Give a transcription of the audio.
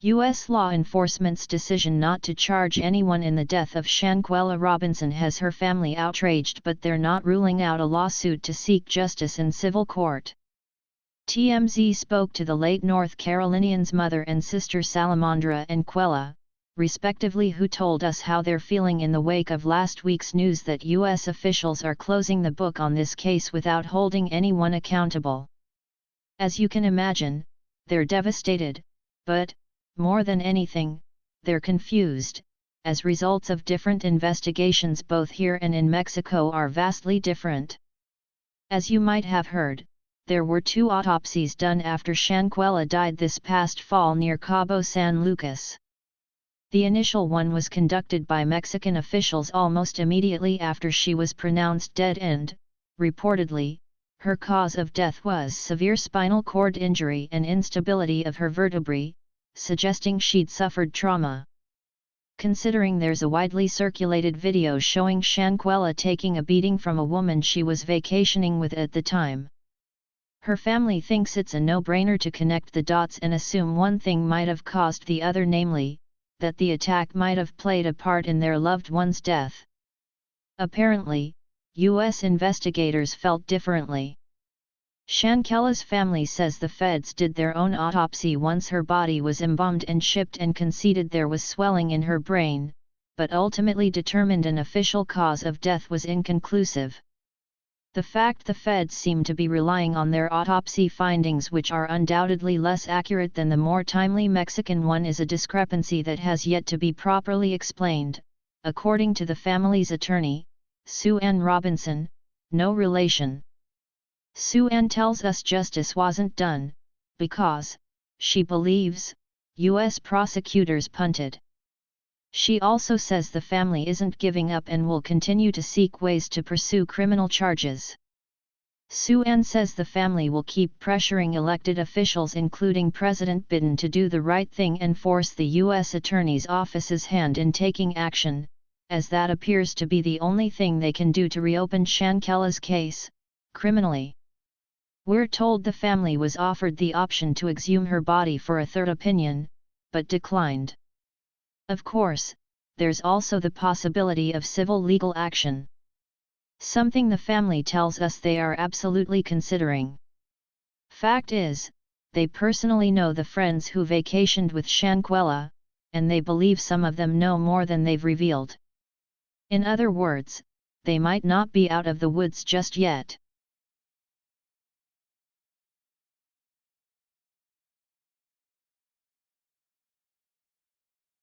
U.S. law enforcement's decision not to charge anyone in the death of Shanquella Robinson has her family outraged, but they're not ruling out a lawsuit to seek justice in civil court. TMZ spoke to the late North Carolinian's mother and sister Sallamondra and Quella, respectively, who told us how they're feeling in the wake of last week's news that U.S. officials are closing the book on this case without holding anyone accountable. As you can imagine, they're devastated, but, more than anything, they're confused, as results of different investigations both here and in Mexico are vastly different. As you might have heard, there were 2 autopsies done after Shanquella died this past fall near Cabo San Lucas. The initial one was conducted by Mexican officials almost immediately after she was pronounced dead and, reportedly, her cause of death was severe spinal cord injury and instability of her vertebrae, suggesting she'd suffered trauma. Considering there's a widely circulated video showing Shanquella taking a beating from a woman she was vacationing with at the time, her family thinks it's a no-brainer to connect the dots and assume one thing might have caused the other, namely, that the attack might have played a part in their loved one's death. Apparently, U.S. investigators felt differently. Shanquella's family says the feds did their own autopsy once her body was embalmed and shipped and conceded there was swelling in her brain, but ultimately determined an official cause of death was inconclusive. The fact the feds seem to be relying on their autopsy findings, which are undoubtedly less accurate than the more timely Mexican one, is a discrepancy that has yet to be properly explained, according to the family's attorney, Sue Ann Robinson, no relation. Sue Ann tells us justice wasn't done, because, she believes, U.S. prosecutors punted. She also says the family isn't giving up and will continue to seek ways to pursue criminal charges. Sue Ann says the family will keep pressuring elected officials, including President Biden, to do the right thing and force the U.S. Attorney's Office's hand in taking action, as that appears to be the only thing they can do to reopen Shanquella's case, criminally. We're told the family was offered the option to exhume her body for a third opinion, but declined. Of course, there's also the possibility of civil legal action. Something the family tells us they are absolutely considering. Fact is, they personally know the friends who vacationed with Shanquella, and they believe some of them know more than they've revealed. In other words, they might not be out of the woods just yet.